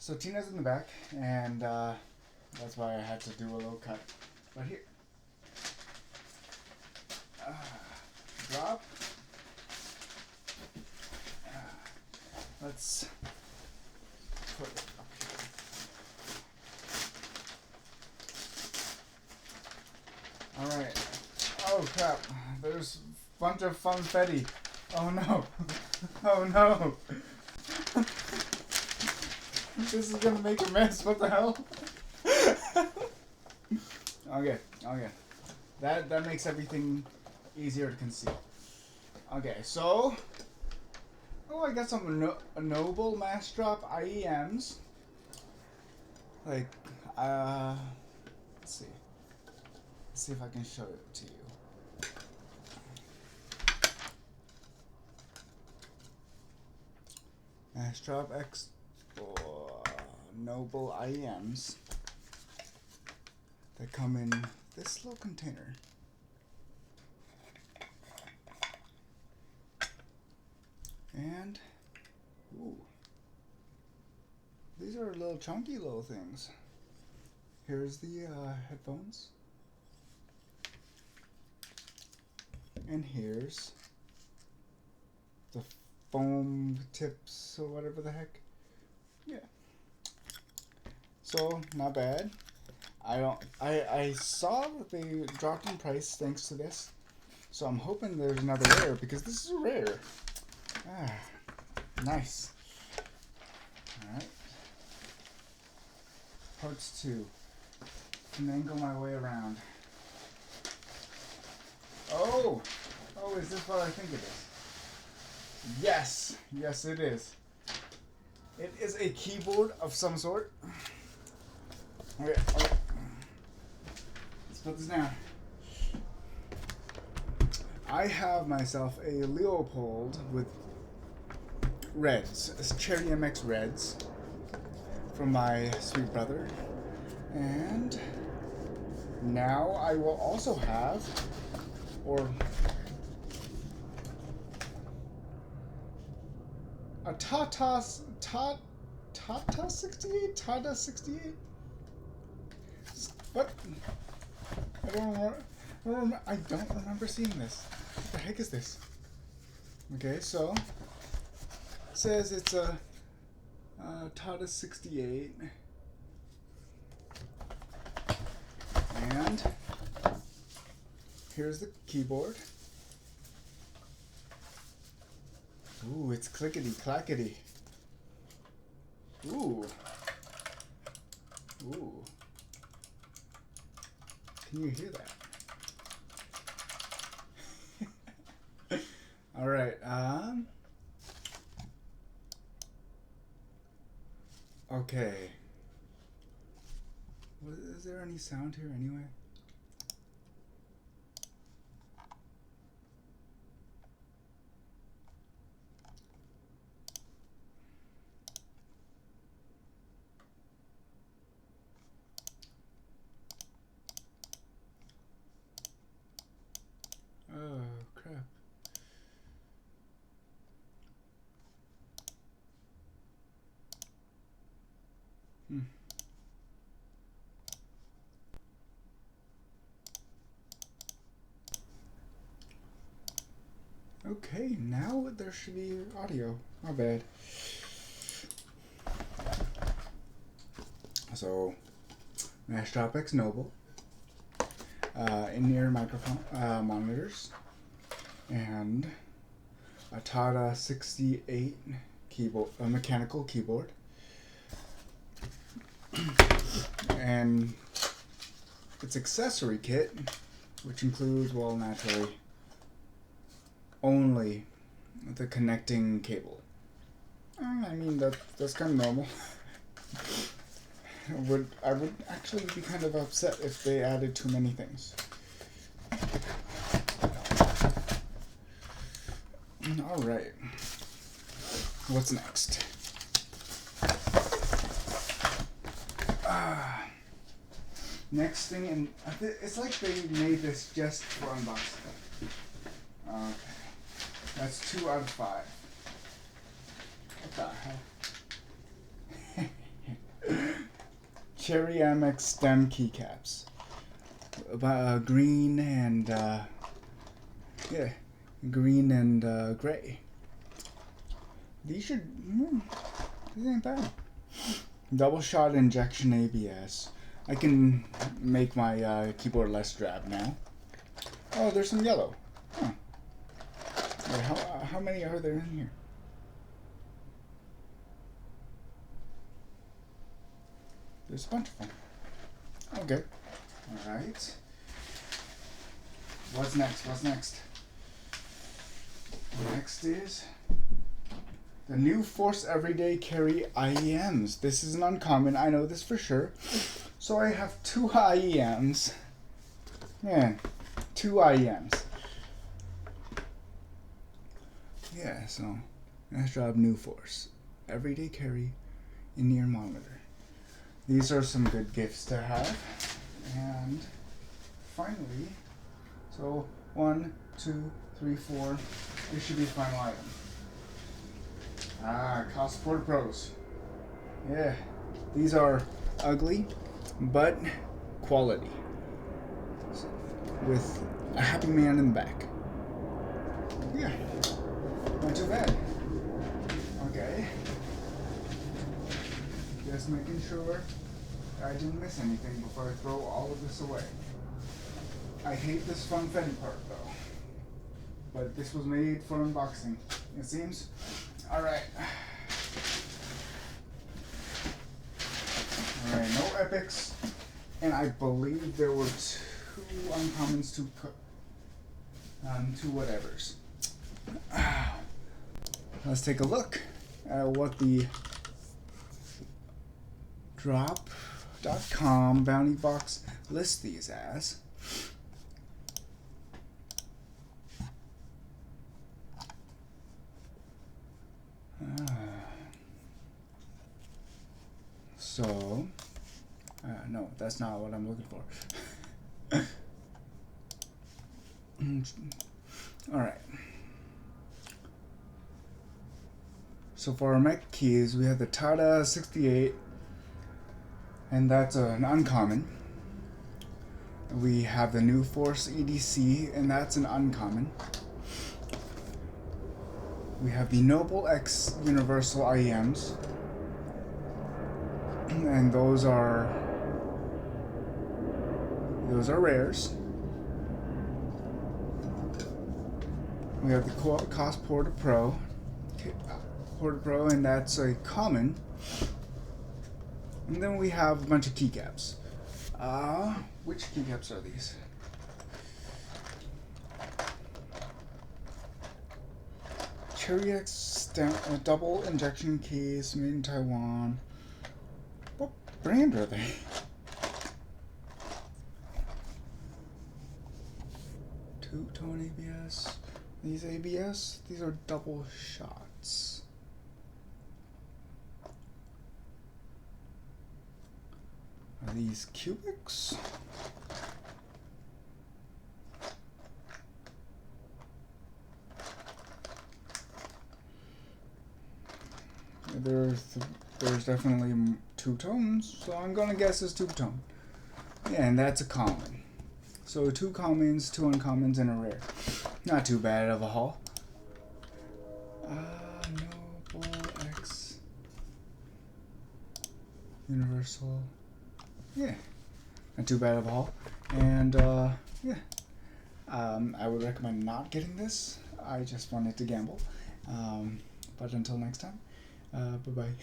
So Tina's in the back, and that's why I had to do a little cut. But here, drop. Let's put it up here. All right. Oh crap! There's a bunch of funfetti. Oh no! Oh no! This is gonna make a mess. What the hell? Okay. That makes everything easier to conceal. Okay, so I got some Noble Massdrop IEMs. Like, let's see. Let's see if I can show it to you. Massdrop X Noble IEMs that come in this little container. And, ooh, these are little chunky little things. Here's the headphones. And here's the foam tips or whatever the heck. Yeah. So, not bad. I saw that they dropped in price thanks to this. So I'm hoping there's another rare because this is a rare. Ah, nice. Alright. Parts 2. Can angle my way around. Oh, is this what I think it is? Yes, yes it is. It is a keyboard of some sort. Okay. Let's put this down. I have myself a Leopold with Reds, it's Cherry MX Reds from my sweet brother. And now I will also have, a Tata 68? Tata 68? What? I don't remember seeing this. What the heck is this? Okay, so it says it's a Tata 68. And here's the keyboard. Ooh, it's clickety clackety. Ooh. Can you hear that? All right. Okay. Is there any sound here anyway? Oh, crap. Okay, now there should be audio. My bad. So, Massdrop X Noble, in-ear microphone monitors, and a Tata 68 keyboard, a mechanical keyboard, and its accessory kit, which includes, well, naturally, only the connecting cable. I mean, that's kind of normal. I would actually be kind of upset if they added too many things. All right. What's next? Next thing, and it's like they made this just for unboxing. Okay. That's 2 out of 5. What the hell? Cherry MX stem keycaps. Green and yeah, green and gray. These should. These ain't bad. Double shot injection ABS. I can make my keyboard less drab now. Oh, there's some yellow. Huh. Wait, how many are there in here? There's a bunch of them. Okay. Alright. What's next? What's next? Next is the new Force Everyday Carry IEMs. This is an uncommon, I know this for sure. So I have 2 IEMs. Man, 2 IEMs. Yeah, so Massdrop New Force Everyday Carry in-ear monitor. These are some good gifts to have. And finally, so 1, 2, 3, 4. This should be the final item. Cost Porter Pros. Yeah, these are ugly, but quality. With a happy man in the back. Yeah, not too bad. Okay. Just making sure I didn't miss anything before I throw all of this away. I hate this funfetti part though. But this was made for unboxing, it seems. Alright. Alright, no epics. And I believe there were 2 uncommons, 2 whatevers. Let's take a look at what the drop.com bounty box lists these as. So, no, that's not what I'm looking for. Alright. So for our mech keys, we have the Tada 68, and that's an uncommon. We have the New Force EDC, and that's an uncommon. We have the Noble X Universal IEMs, and those are rares. We have the Cost Porter Pro, and that's a common. And then we have a bunch of keycaps. Which keycaps are these? Cherry X double injection case made in Taiwan. What brand are they? Two-tone ABS. These ABS? These are double shots. Are these cubics? There's definitely 2 tones, so I'm gonna guess it's 2-tone. Yeah, and that's a common. So 2 commons, 2 uncommons, and a rare. Not too bad of a haul. Noble X Universal. Yeah, not too bad of a haul. And yeah, I would recommend not getting this. I just wanted to gamble. But until next time, bye bye.